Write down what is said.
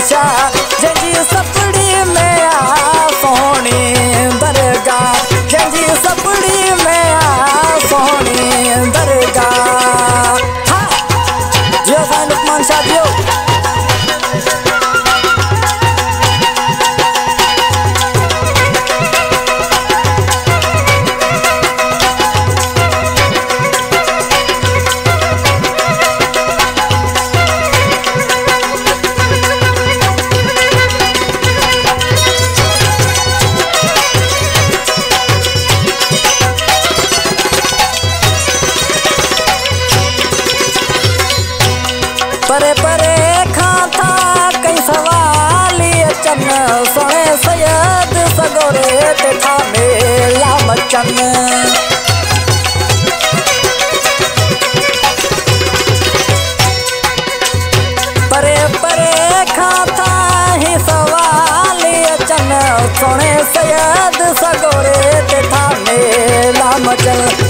बादशाह जंजी सपड़ी में आ सोनी दरगाह जंजी सपड़ी में आ सोनी दरगाह। हाँ जियो भाई लुकमान शाह जियो। परे परे खाता कई सवाली अचन सोने सैयद सगोरे ते था मेला मचन। परे परे खाता ही सवाली अचन सोने सैयद सगोरे ते था मेला मचन।